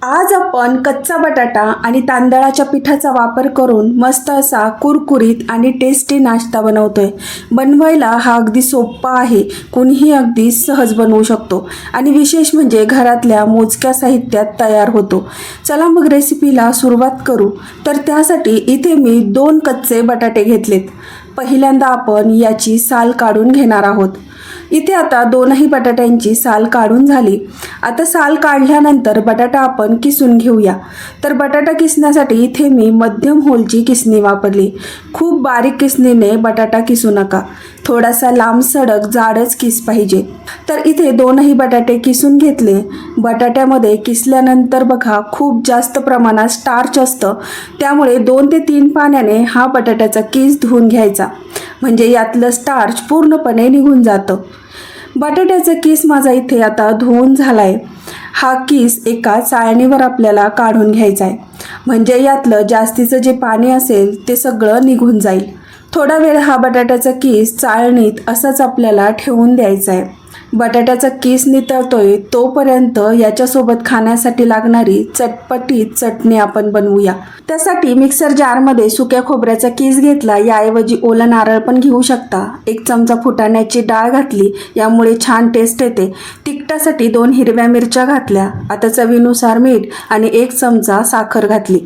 आज आपण कच्चा बटाटा आणि तांदळाच्या पिठाचा वापर करून मस्त असा कुरकुरीत आणि टेस्टी नाश्ता बनवतोय। बनवायला हा अगदी सोपा आहे, कुणीही अगदी सहज बनवू शकतो आणि विशेष म्हणजे घरातल्या मोजक्या साहित्यात तयार होतो। चला मग रेसिपीला सुरुवात करू। तर त्यासाठी इथे मी 2 कच्चे बटाटे घेतलेत। पहिल्यांदा आपण याची साल काढून घेणार आहोत। इथे आता 2ही बटाट्यांची साल काढून झाली। आता साल काढल्यानंतर बटाटा आपण किसून घेऊया। तर बटाटा किसण्यासाठी इथे मी मध्यम होलची किसणी वापरली। खूप बारीक किसणीने बटाटा किसू नका, थोडासा लांब सडक जाडच किस पाहिजे। तर इथे 2ही बटाटे किसून घेतले। बटाट्यामध्ये किसल्यानंतर बघा खूप जास्त प्रमाणात स्टार्च असतं, त्यामुळे 2 ते 3 पाण्याने हा बटाट्याचा किस धुवून घ्यायचा, म्हणजे यातलं स्टार्च पूर्णपणे निघून जातं। बटाट्याचा किस माझा इथे आता धुवून झालाय। हा किस एका चाळणीवर आपल्याला काढून घ्यायचा आहे, म्हणजे यातलं जास्तीचं जे पाणी असेल ते सगळं निघून जाईल। थोडा वेळ हा बटाट्याचा किस चाळणीत असाच आपल्याला ठेवून द्यायचा आहे। बटाट्याचा किस नितळतोय तोपर्यंत याच्यासोबत खाण्यासाठी लागणारी चटपटीत चटणी आपण बनवूया। त्यासाठी मिक्सर जारमध्ये सुक्या खोबऱ्याचा किस घेतला, याऐवजी ओला नारळ पण घेऊ शकता। 1 चमचा फुटाण्याची डाळ घातली, यामुळे छान टेस्ट येते। तिखटासाठी 2 हिरव्या मिरच्या घातल्या। आता चवीनुसार मीठ आणि 1 चमचा साखर घातली।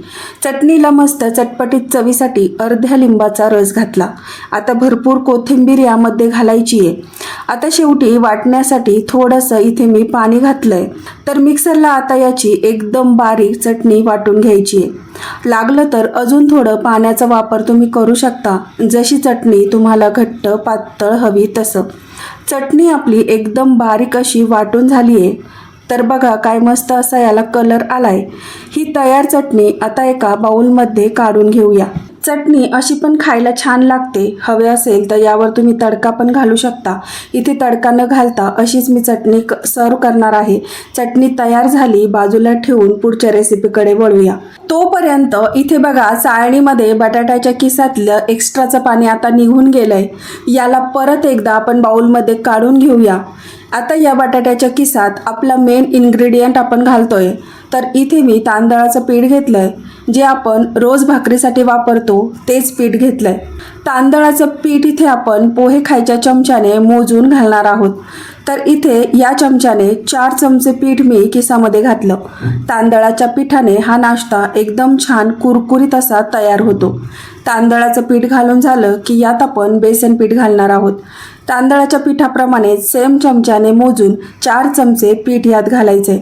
चटणीला मस्त चटपटीत चवीसाठी अर्ध्या लिंबाचा रस घातला। आता भरपूर कोथिंबीर यामध्ये घालायची आहे। आता शेवटी वाटण्यासाठी थोडंसं इथे मी पाणी घातलंय। तर मिक्सरला आता याची एकदम बारीक चटणी वाटून घ्यायची आहे। लागलं तर अजून थोडं पाण्याचा वापर तुम्ही करू शकता, जशी चटणी तुम्हाला घट्ट पातळ हवी तसं। चटणी आपली एकदम बारीक अशी वाटून झाली आहे। तर बघा काय मस्त असा याला कलर आलाय। ही तयार चटणी आता एका बाउलमध्ये काढून घेऊया। चटणी अशी पण खायला छान लागते। हवे असेल तर यावर तुम्ही तडका पण घालू शकता। इथे तडका न घालता अशीच मी चटणी सर्व करणार आहे। चटणी तयार झाली, बाजूला ठेवून पुढच्या रेसिपीकडे वळूया। तोपर्यंत इथे बघा चाळणीमध्ये बटाट्याच्या किसातलं एक्स्ट्राचं पाणी आता निघून गेलंय। याला परत एकदा आपण बाउलमध्ये काढून घेऊया। आता या बटाट्याच्या किसात आपला मेन इन्ग्रेडियंट आपण घालतोय। तर इथे मी तांदळाचं पीठ घेतलंय, जे आपण रोज भाकरीसाठी वापरतो तेच पीठ घेतलंय। तांदळाचं पीठ इथे आपण पोहे खायच्या चमच्याने मोजून घालणार आहोत। तर इथे या चमच्याने 4 चमचे पीठ मी किसामध्ये घातलं। तांदळाच्या पिठाने हा नाश्ता एकदम छान कुरकुरीत असा तयार होतो। तांदळाचं पीठ घालून झालं की यात आपण बेसन पीठ घालणार आहोत। तांदळाच्या पिठाप्रमाणे सेम चमच्याने मोजून 4 चमचे पीठ यात घालायचे।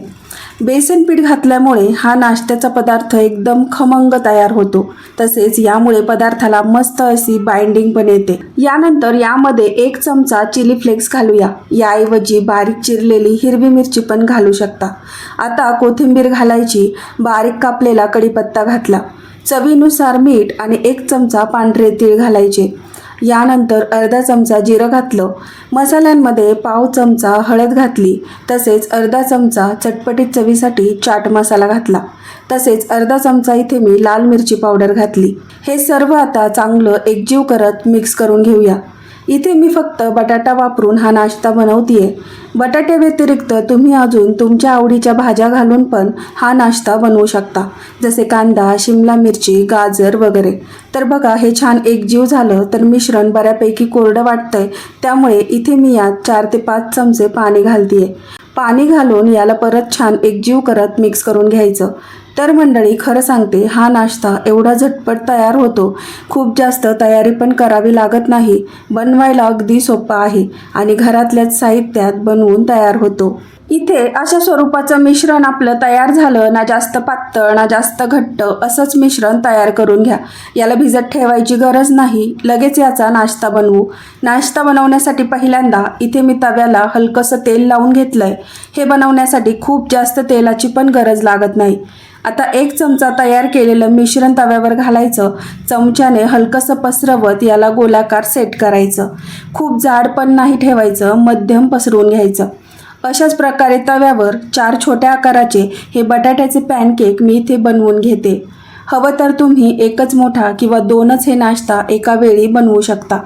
बेसन पीठ घातल्यामुळे हा नाश्त्याचा पदार्थ एकदम खमंग तयार होतो, तसेच यामुळे पदार्थाला मस्त अशी बाइंडिंग पण येते। यानंतर यामध्ये 1 चमचा चिली फ्लेक्स घालूया, याऐवजी बारीक चिरलेली हिरवी मिरची पण घालू शकता। आता कोथिंबीर घालायची, बारीक कापलेला कढीपत्ता घातला, चवीनुसार मीठ आणि 1 चमचा पांढरे तीळ घालायचे। यानंतर अर्धा चमचा जिरं घातलं। मसाल्यांमध्ये पाव चमचा हळद घातली, तसेच अर्धा चमचा चटपटीत चवीसाठी चाट मसाला घातला, तसेच अर्धा चमचा इथे मी लाल मिरची पावडर घातली। हे सर्व आता चांगलं एकजीव करत मिक्स करून घेऊया। इथे मी फक्त बटाटा वापरून हा नाश्ता बनवतीये। बटाट्या व्यतिरिक्त तुम्ही अजून तुमच्या आवडीच्या भाज्या घालून पण हा नाश्ता बनवू शकता, जसे कांदा, शिमला मिरची, गाजर वगैरे। तर बघा हे छान एकजीव झालं। तर मिश्रण बऱ्यापैकी कोरडं वाटतंय, त्यामुळे इथे मी यात 4 ते 5 चमचे पाणी घालतीये। पाणी घालून याला परत छान एकजीव करत मिक्स करून घ्यायचं। तर मंडळी, खरं सांगते हा नाश्ता एवढा झटपट तयार होतो, खूप जास्त तयारी पण करावी लागत नाही। बनवायला अगदी सोपा आहे आणि घरातल्याच साहित्यात बनवून तयार होतो। इथे अशा स्वरूपाचं मिश्रण आपलं तयार झालं ना, जास्त पातळ ना जास्त घट्ट असंच मिश्रण तयार करून घ्या। याला भिजत ठेवायची गरज नाही, लगेच याचा नाश्ता बनवू। नाश्ता बनवण्यासाठी पहिल्यांदा इथे मी तव्याला हलकंसं तेल लावून घेतलंय। हे बनवण्यासाठी खूप जास्त तेलाची पण गरज लागत नाही। आता 1 चमचा तयार केलेलं मिश्रण तव्यावर घालायचं, चमच्याने हलकंसं पसरवत याला गोलाकार सेट करायचं। खूप जाड पण नाही ठेवायचं, मध्यम पसरवून घ्यायचं। अशाच प्रकारे तव्यावर 4 छोट्या आकाराचे हे बटाट्याचे पॅनकेक मी इथे बनवून घेते। हवं तर तुम्ही एकच मोठा किंवा 2च हे नाश्ता एका वेळी बनवू शकता,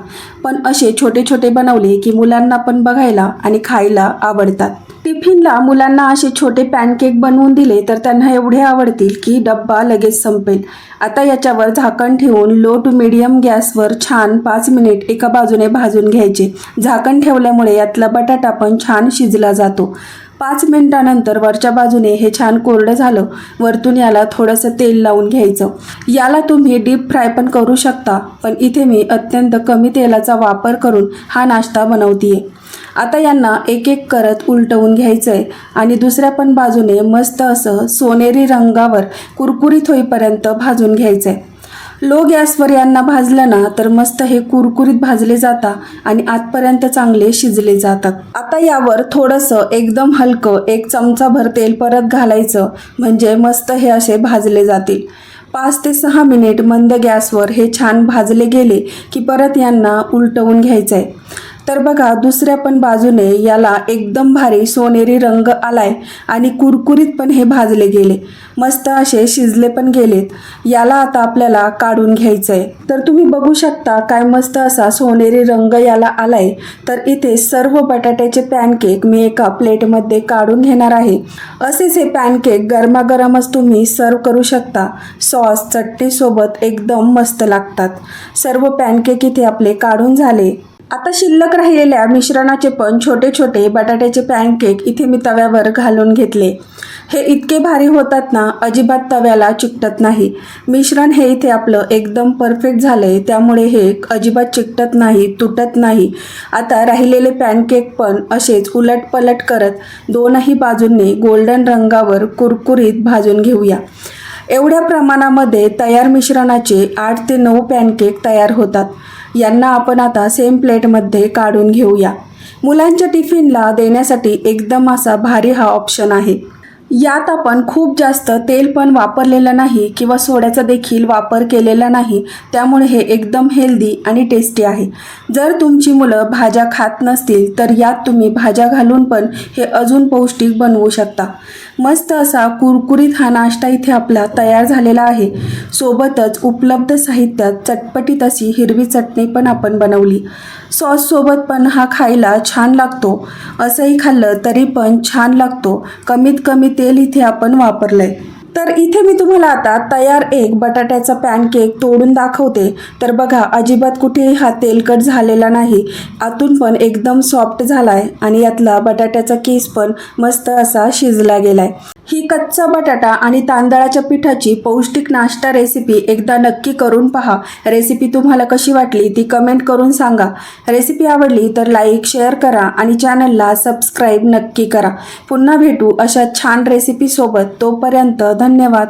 पण असे छोटे छोटे बनवले की मुलांना पण बघायला आणि खायला आवडतात। टिफिनला मुलांना असे छोटे पॅनकेक बनवून दिले तर त्यांना एवढे आवडतील की डब्बा लगेच संपेल. आता याच्यावर झाकण ठेवून लो टू मीडियम गॅसवर छान 5 मिनिट एका बाजूने भाजून घ्यायचे. झाकण ठेवल्यामुळे यातला बटाटा पण छान शिजला जातो. 5 मिनिटानंतर वरच्या बाजूने हे छान कोरडं झालं. वरतून याला थोडंसं तेल लावून घ्यायचं. याला तुम्ही डीप फ्राय पण करू शकता, पण इथे मी अत्यंत कमी तेलाचा वापर करून हा नाश्ता बनवतीये. आता यांना एक एक करत उलटवून घ्यायचंय आणि दुसऱ्या पण बाजूने मस्त असं सोनेरी रंगावर कुरकुरीत होईपर्यंत भाजून घ्यायचंय. लो गॅसवर यांना भाजलं ना तर मस्त हे कुरकुरीत भाजले जातात आणि आतपर्यंत चांगले शिजले जातात. आता यावर थोडंसं एकदम हलकं 1 चमचाभर तेल परत घालायचं, म्हणजे मस्त हे असे भाजले जातील. 5 ते 6 मिनिट मंद गॅसवर हे छान भाजले गेले की परत यांना उलटवून घ्यायचंय. तर बघा, दुसऱ्या पण बाजूने याला एकदम भारी सोनेरी रंग आलाय आणि कुरकुरीत पण हे भाजले गेले, मस्त असे शिजले पण गेलेत. याला आता आपल्याला काढून घ्यायचंय. तर तुम्ही बघू शकता काय मस्त असा सोनेरी रंग याला आलाय. तर इथे सर्व बटाट्याचे पॅनकेक मी एका प्लेटमध्ये काढून घेणार आहे. असेच हे पॅनकेक गरमागरमच तुम्ही सर्व करू शकता. सॉस चटणीसोबत एकदम मस्त लागतात. सर्व पॅनकेक इथे आपले काढून झाले. आता शिल्लक राहिलेल्या मिश्रणाचे पण छोटे छोटे बटाट्याचे पॅनकेक इथे मी तव्यावर घालून घेतले. हे इतके भारी होतात ना, अजिबात तव्याला चिकटत नाही. मिश्रण हे इथे आपलं एकदम परफेक्ट झालंय, त्यामुळे हे अजिबात चिकटत नाही, तुटत नाही. आता राहिलेले पॅनकेक पण असेच उलटपलट करत दोनही बाजूंनी गोल्डन रंगावर कुरकुरीत भाजून घेऊया. एवढ्या प्रमाणामध्ये तयार मिश्रणाचे 8 ते 9 पॅनकेक तयार होतात. यांना आपण आता सेम प्लेटमध्ये काढून घेऊया. मुलांच्या टिफिनला देण्यासाठी एकदम असा भारी हा ऑप्शन आहे. यात आपण खूप जास्त तेल पण वापरलेलं नाही किंवा सोड्याचा देखील वापर केलेला नाही, त्यामुळे हे एकदम हेल्दी आणि टेस्टी आहे. जर तुमची मुलं भाज्या खात नसतील तर यात तुम्ही भाज्या घालून पण हे अजून पौष्टिक बनवू शकता. मस्त असा कुरकुरीत हा नाश्ता इथे आपला तयार झालेला आहे. सोबतच उपलब्ध साहित्यात चटपटीत अशी हिरवी चटणी पण आपण बनवली. सॉससोबत पण हा खायला छान लागतो. असंही खाल्लं तरी पण छान लागतो. कमीत कमी तेल इथे आपण वापरलंय. तर इथे मी तुम्हाला आता तयार एक बटाट्याचा पॅनकेक तोडून दाखवते. तर बघा, अजिबात कुठेही हा तेलकट झालेला नाही. आतून पण एकदम सॉफ्ट झालाय आणि यातला बटाट्याचा किस पण मस्त असा शिजला गेलाय. ही कच्चा बटाटा आणि तांदळाच्या पिठाची पौष्टिक नाश्ता रेसिपी एकदा नक्की करून पहा. रेसिपी तुम्हाला कशी वाटली ती कमेंट करून सांगा. रेसिपी आवडली तर लाईक, शेअर करा आणि चॅनलला सबस्क्राईब नक्की करा. पुन्हा भेटू अशा छान रेसिपीसोबत. तोपर्यंत धन्यवाद.